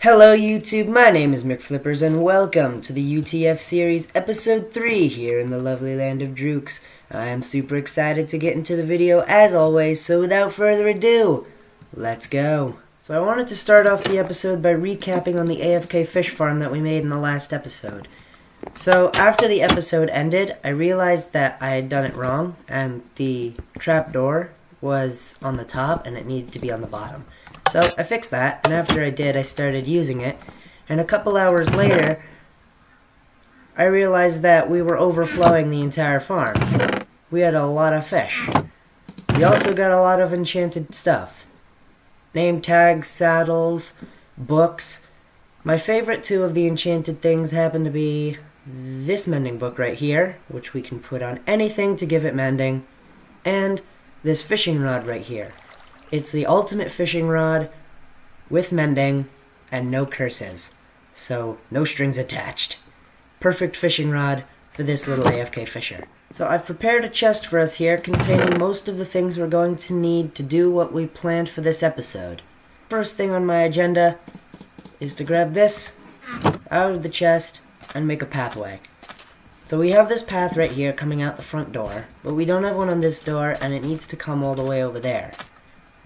Hello YouTube, my name is McFlippers and welcome to the U.T.F series episode 3 here in the lovely land of Druxe. I am super excited to get into the video as always, so without further ado, let's go. So I wanted to start off the episode by recapping on the AFK fish farm that we made in the last episode. So after the episode ended, I realized that I had done it wrong and the trapdoor was on the top and it needed to be on the bottom. So I fixed that, and after I did, I started using it, and a couple hours later, I realized that we were overflowing the entire farm. We had a lot of fish. We also got a lot of enchanted stuff. Name tags, saddles, books. My favorite two of the enchanted things happen to be this mending book right here, which we can put on anything to give it mending, and this fishing rod right here. It's the ultimate fishing rod with mending and no curses. So, no strings attached. Perfect fishing rod for this little AFK fisher. So I've prepared a chest for us here containing most of the things we're going to need to do what we planned for this episode. First thing on my agenda is to grab this out of the chest and make a pathway. So we have this path right here coming out the front door, but we don't have one on this door and it needs to come all the way over there.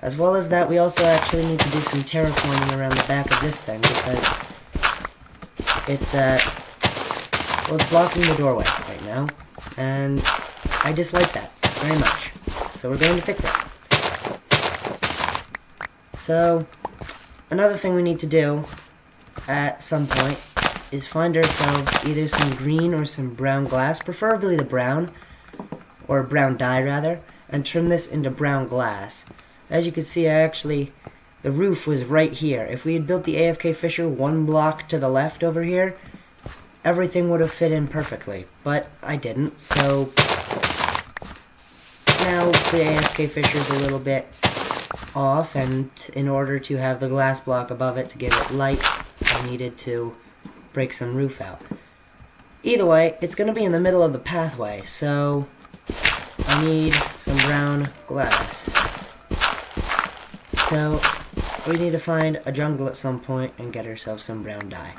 As well as that, we also actually need to do some terraforming around the back of this thing because it's blocking the doorway right now, and I dislike that very much. So we're going to fix it. So another thing we need to do at some point is find ourselves either some green or some brown glass, preferably the brown, or brown dye rather, and turn this into brown glass. As you can see, the roof was right here. If we had built the AFK Fisher one block to the left over here, everything would have fit in perfectly. But I didn't, so now the AFK Fisher's a little bit off, and in order to have the glass block above it to give it light, I needed to break some roof out. Either way, it's going to be in the middle of the pathway, so I need some brown glass. So, we need to find a jungle at some point and get ourselves some brown dye.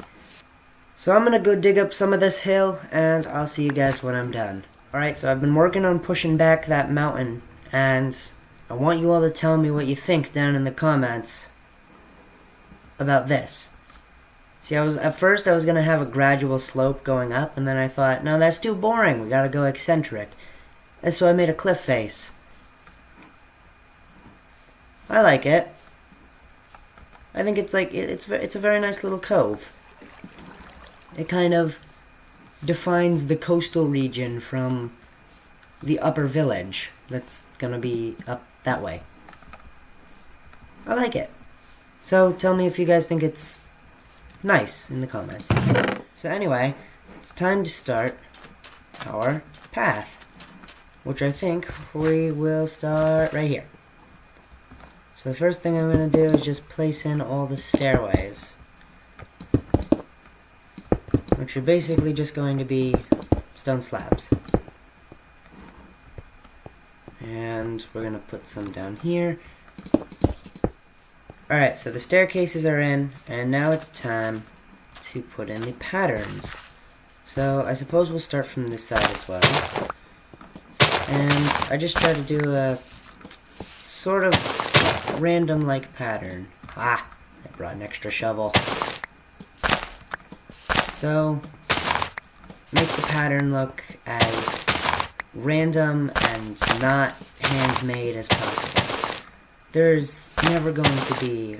So I'm going to go dig up some of this hill, and I'll see you guys when I'm done. Alright, so I've been working on pushing back that mountain, and I want you all to tell me what you think down in the comments about this. See, at first I was going to have a gradual slope going up, and then I thought, no, that's too boring, we gotta go eccentric. And so I made a cliff face. I like it. I think it's a very nice little cove. It kind of defines the coastal region from the upper village that's gonna be up that way. I like it. So tell me if you guys think it's nice in the comments. So anyway, it's time to start our path, which I think we will start right here. So the first thing I'm going to do is just place in all the stairways, which are basically just going to be stone slabs. And we're going to put some down here. Alright, so the staircases are in, and now it's time to put in the patterns. So I suppose we'll start from this side as well. And I just try to do a sort of random-like pattern. I brought an extra shovel. So, make the pattern look as random and not handmade as possible. There's never going to be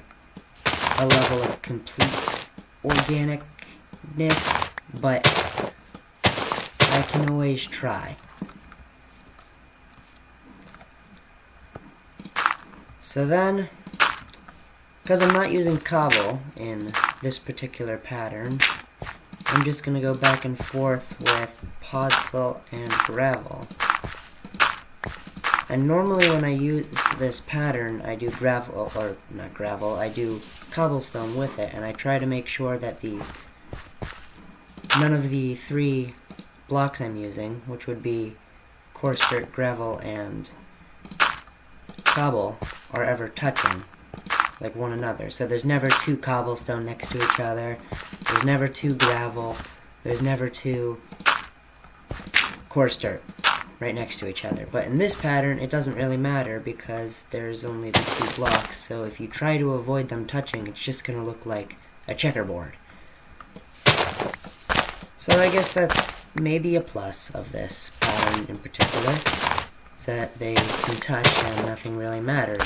a level of complete organicness, but I can always try. So then, because I'm not using cobble in this particular pattern, I'm just going to go back and forth with podzol and gravel. And normally when I use this pattern, I do I do cobblestone with it, and I try to make sure that none of the 3 blocks I'm using, which would be coarse dirt, gravel, and cobble, are ever touching like one another. So there's never 2 cobblestone next to each other. There's never 2 gravel. There's never 2 coarse dirt right next to each other. But in this pattern, it doesn't really matter because there's only the 2 blocks. So if you try to avoid them touching, it's just going to look like a checkerboard. So I guess that's maybe a plus of this pattern in particular, is that they can touch and nothing really matters.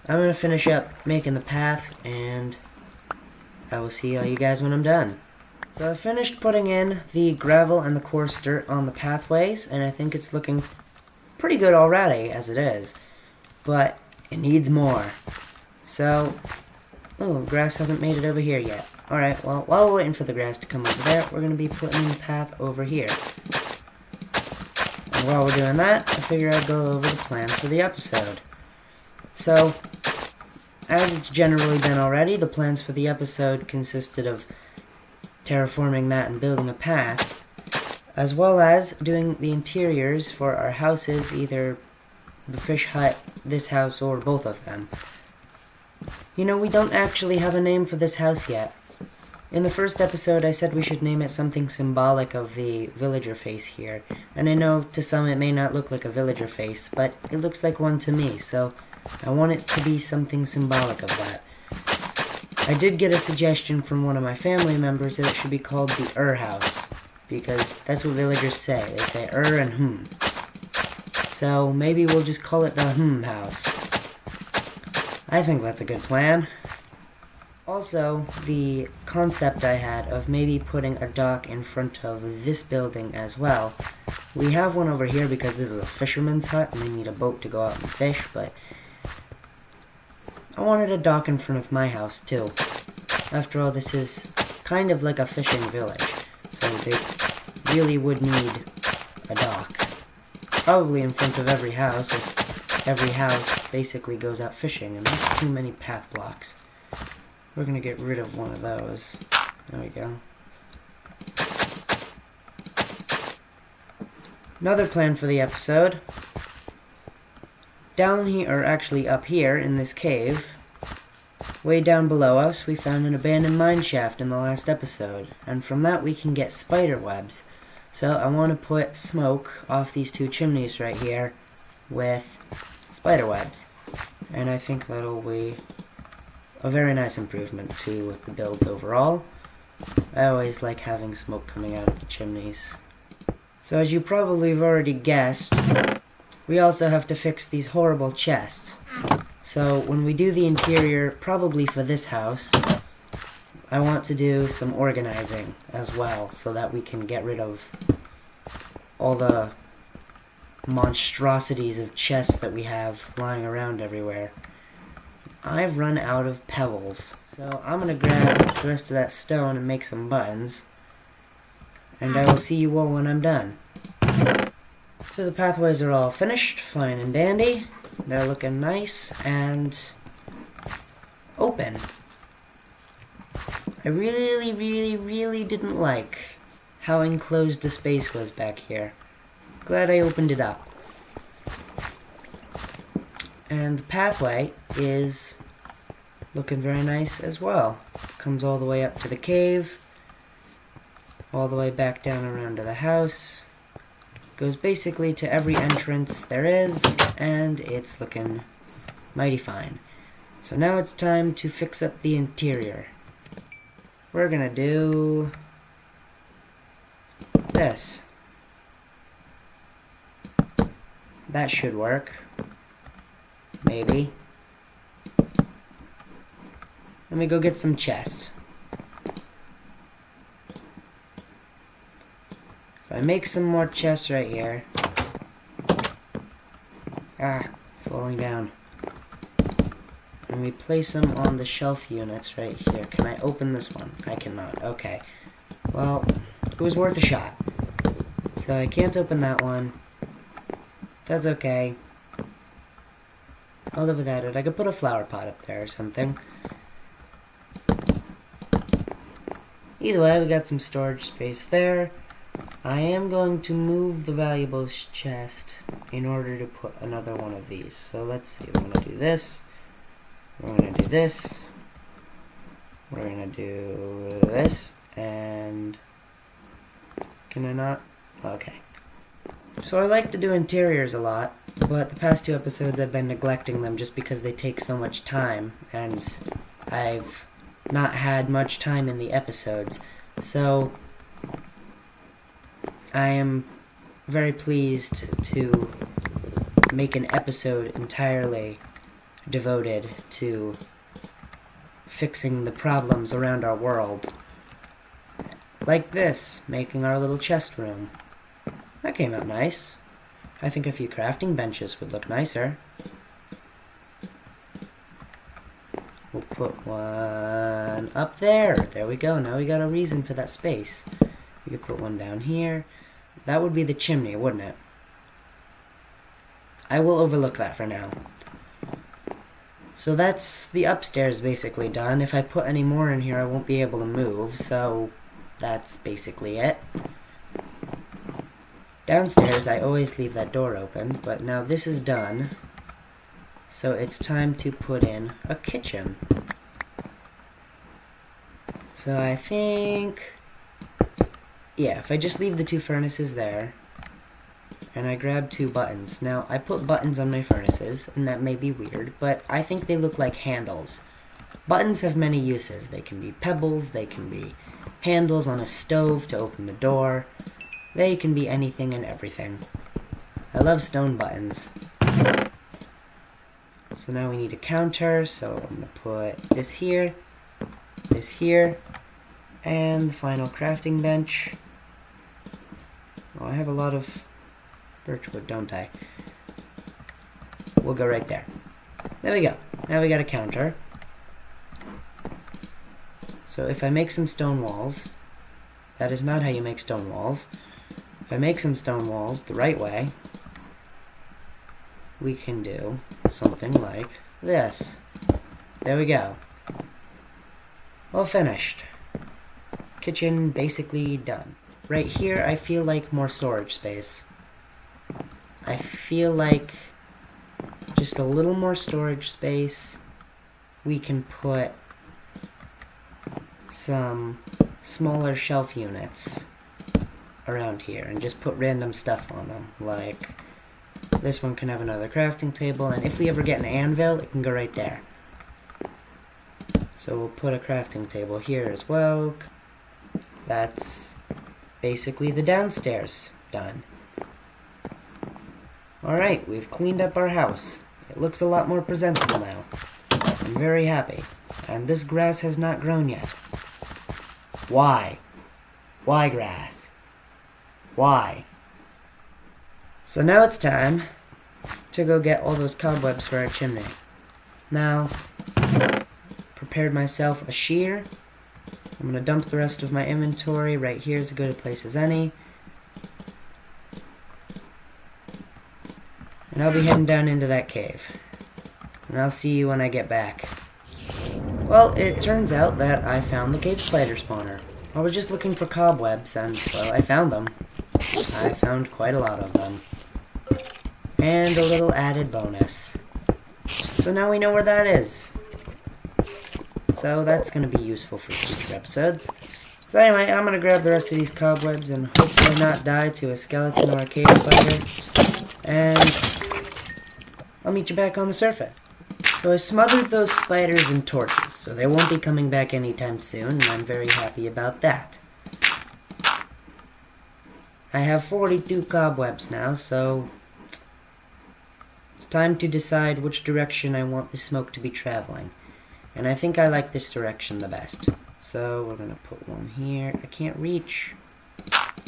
I'm going to finish up making the path, and I will see all you guys when I'm done. So I finished putting in the gravel and the coarse dirt on the pathways, and I think it's looking pretty good already as it is. But it needs more. So, oh, the grass hasn't made it over here yet. Alright, well, while we're waiting for the grass to come over there, we're going to be putting in the path over here. And while we're doing that, I figure I'd go over the plans for the episode. So, as it's generally been already, the plans for the episode consisted of terraforming that and building a path, as well as doing the interiors for our houses, either the fish hut, this house, or both of them. You know, we don't actually have a name for this house yet. In the first episode, I said we should name it something symbolic of the villager face here. And I know to some it may not look like a villager face, but it looks like one to me, so I want it to be something symbolic of that. I did get a suggestion from one of my family members that it should be called the House, because that's what villagers say. They say and So maybe we'll just call it the House. I think that's a good plan. Also, the concept I had of maybe putting a dock in front of this building as well. We have one over here because this is a fisherman's hut and they need a boat to go out and fish, but I wanted a dock in front of my house too. After all, this is kind of like a fishing village, so they really would need a dock. Probably in front of every house, if every house basically goes out fishing, and that's too many path blocks. We're going to get rid of one of those. There we go. Another plan for the episode. Down here, or actually up here in this cave, way down below us, we found an abandoned mine shaft in the last episode. And from that we can get spider webs. So I want to put smoke off these 2 chimneys right here with spider webs. And I think that'll be a very nice improvement to the builds overall. I always like having smoke coming out of the chimneys. So as you probably have already guessed, we also have to fix these horrible chests. So when we do the interior, probably for this house, I want to do some organizing as well, so that we can get rid of all the monstrosities of chests that we have lying around everywhere. I've run out of pebbles, so I'm going to grab the rest of that stone and make some buttons, and I will see you all when I'm done. So the pathways are all finished, fine and dandy. They're looking nice and open. I really didn't like how enclosed the space was back here. Glad I opened it up. And the pathway is looking very nice as well. Comes all the way up to the cave, all the way back down around to the house. Goes basically to every entrance there is, and it's looking mighty fine. So now it's time to fix up the interior. We're gonna do this. That should work. Maybe. Let me go get some chests. If I make some more chests right here. Falling down. And we place them on the shelf units right here. Can I open this one? I cannot. Okay. Well, it was worth a shot. So I can't open that one. That's okay. I'll live without it. I could put a flower pot up there or something. Either way, we got some storage space there. I am going to move the valuables chest in order to put another one of these. So let's see, we're going to do this, we're going to do this, we're going to do this, and can I not? Okay. So I like to do interiors a lot, but the past 2 episodes I've been neglecting them just because they take so much time, and I've not had much time in the episodes. So I am very pleased to make an episode entirely devoted to fixing the problems around our world. Like this, making our little chest room. That came out nice. I think a few crafting benches would look nicer. We'll put one up there. There we go. Now we got a reason for that space. We could put one down here. That would be the chimney, wouldn't it? I will overlook that for now. So that's the upstairs basically done. If I put any more in here, I won't be able to move, so that's basically it. Downstairs, I always leave that door open, but now this is done, so it's time to put in a kitchen. So I think, yeah, if I just leave the 2 furnaces there, and I grab 2 buttons. Now, I put buttons on my furnaces, and that may be weird, but I think they look like handles. Buttons have many uses. They can be pebbles, they can be handles on a stove to open the door. They can be anything and everything. I love stone buttons. So now we need a counter, so I'm going to put this here, and the final crafting bench. Oh, I have a lot of birchwood, don't I? We'll go right there. There we go. Now we got a counter. So if I make some stone walls, that is not how you make stone walls. If I make some stone walls the right way, we can do something like this. There we go. All finished. Kitchen basically done. Right here, I feel like more storage space. I feel like just a little more storage space. We can put some smaller shelf units around here and just put random stuff on them. Like this one can have another crafting table, and if we ever get an anvil, it can go right there. So we'll put a crafting table here as well. That's basically the downstairs done. Alright, we've cleaned up our house. It looks a lot more presentable now. I'm very happy. And this grass has not grown yet. Why? Why grass? Why? So now it's time to go get all those cobwebs for our chimney. Now, prepared myself a shear. I'm going to dump the rest of my inventory. Right here is as good a place as any. And I'll be heading down into that cave. And I'll see you when I get back. Well, it turns out that I found the cave spider spawner. I was just looking for cobwebs, and, well, I found them. I found quite a lot of them. And a little added bonus. So now we know where that is. So that's going to be useful for future episodes. So anyway, I'm going to grab the rest of these cobwebs and hopefully not die to a skeleton or a cave spider. And I'll meet you back on the surface. So I smothered those spiders in torches, so they won't be coming back anytime soon, and I'm very happy about that. I have 42 cobwebs now, so it's time to decide which direction I want the smoke to be traveling. And I think I like this direction the best. So we're going to put one here. I can't reach.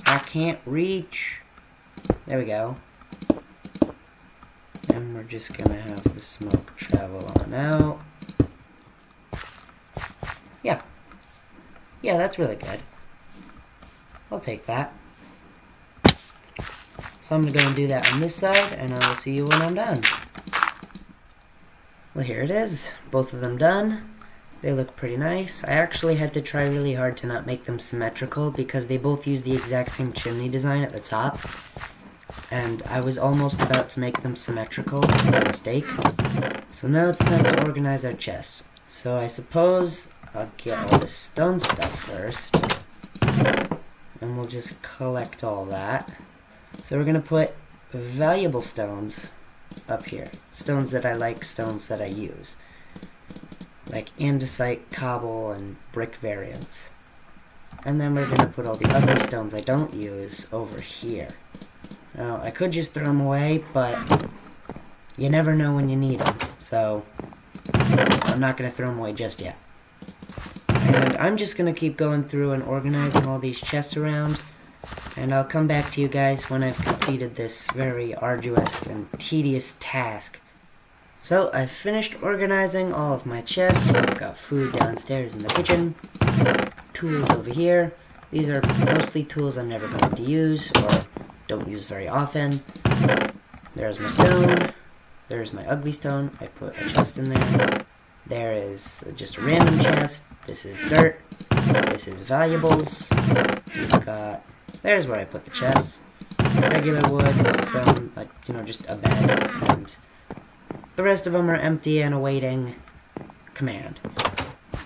I can't reach. There we go. And we're just going to have the smoke travel on out. Yeah. Yeah, that's really good. I'll take that. So I'm going to go and do that on this side, and I will see you when I'm done. Well, here it is. Both of them done. They look pretty nice. I actually had to try really hard to not make them symmetrical because they both use the exact same chimney design at the top. And I was almost about to make them symmetrical by mistake. So now it's time to organize our chests. So I suppose I'll get all the stone stuff first. And we'll just collect all that. So we're going to put valuable stones up here. Stones that I like, stones that I use. Like andesite, cobble, and brick variants. And then we're going to put all the ugly stones I don't use over here. Now, I could just throw them away, but you never know when you need them. So, I'm not going to throw them away just yet. And I'm just going to keep going through and organizing all these chests around. And I'll come back to you guys when I've completed this very arduous and tedious task. So, I've finished organizing all of my chests. I've got food downstairs in the kitchen. Tools over here. These are mostly tools I'm never going to use or don't use very often. There's my stone. There's my ugly stone. I put a chest in there. There is just a random chest. This is dirt. This is valuables. We've got... There's where I put the chests. Regular wood, some, like, just a bed. And the rest of them are empty and awaiting command.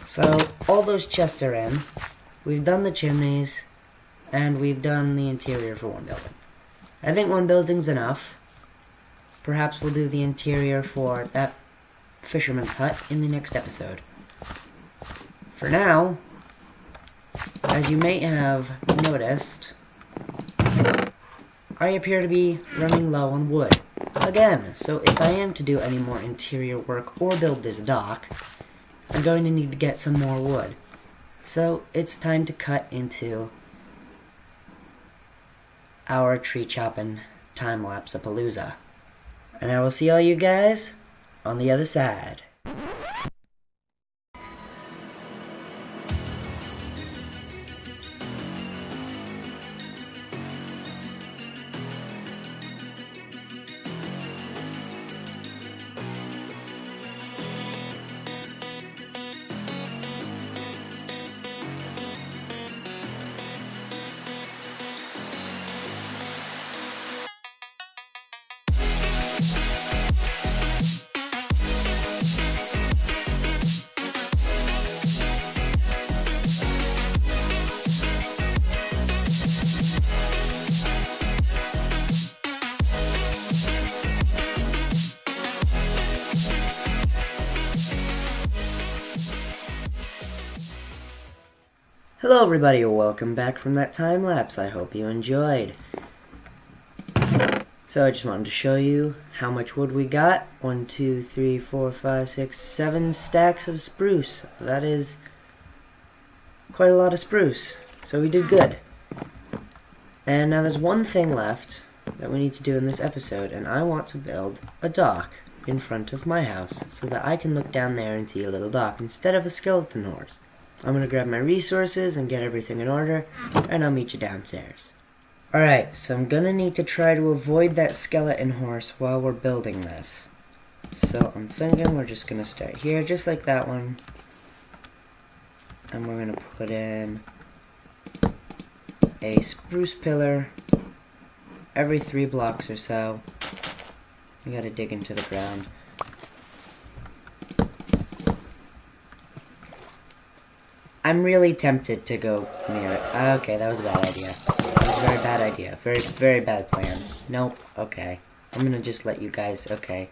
So, all those chests are in. We've done the chimneys. And we've done the interior for one building. I think one building's enough. Perhaps we'll do the interior for that fisherman's hut in the next episode. For now, as you may have noticed, I appear to be running low on wood. Again, so if I am to do any more interior work or build this dock, I'm going to need to get some more wood. So it's time to cut into our tree chopping time-lapse-a-palooza. And I will see all you guys on the other side. Hello everybody, welcome back from that time lapse. I hope you enjoyed. So I just wanted to show you how much wood we got. 1, 2, 3, 4, 5, 6, 7 stacks of spruce. That is quite a lot of spruce. So we did good. And now there's one thing left that we need to do in this episode, and I want to build a dock in front of my house so that I can look down there and see a little dock instead of a skeleton horse. I'm going to grab my resources and get everything in order, and I'll meet you downstairs. Alright, so I'm going to need to try to avoid that skeleton horse while we're building this. So I'm thinking we're just going to start here, just like that one. And we're going to put in a spruce pillar every 3 blocks or so. You got to dig into the ground. I'm really tempted to go near it. Okay, that was a bad idea. That was a very bad idea. Very, very bad plan. Nope. Okay. I'm gonna just let you guys... Okay.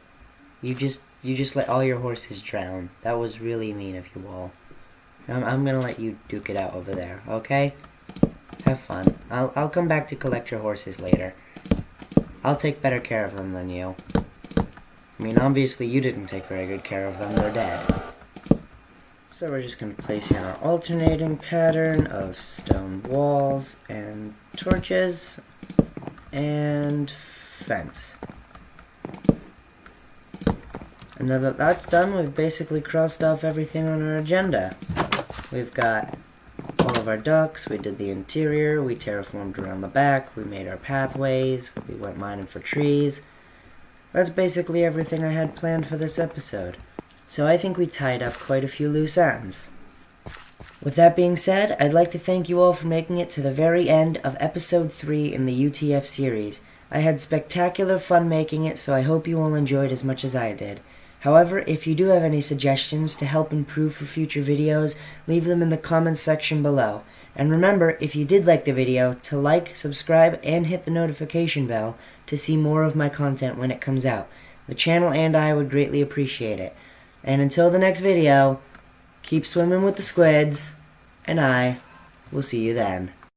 You just let all your horses drown. That was really mean of you all. I'm gonna let you duke it out over there. Okay? Have fun. I'll come back to collect your horses later. I'll take better care of them than you. I mean, obviously you didn't take very good care of them. They're dead. So we're just going to place in our alternating pattern of stone walls and torches and fence. And now that that's done, we've basically crossed off everything on our agenda. We've got all of our ducks, we did the interior, we terraformed around the back, we made our pathways, we went mining for trees. That's basically everything I had planned for this episode. so I think we tied up quite a few loose ends. With that being said, I'd like to thank you all for making it to the very end of episode 3 in the U.T.F series. I had spectacular fun making it, so I hope you all enjoyed as much as I did. However, if you do have any suggestions to help improve for future videos, leave them in the comments section below. And remember, if you did like the video, to like, subscribe, and hit the notification bell to see more of my content when it comes out. The channel and I would greatly appreciate it. And until the next video, keep swimming with the squids, and I will see you then.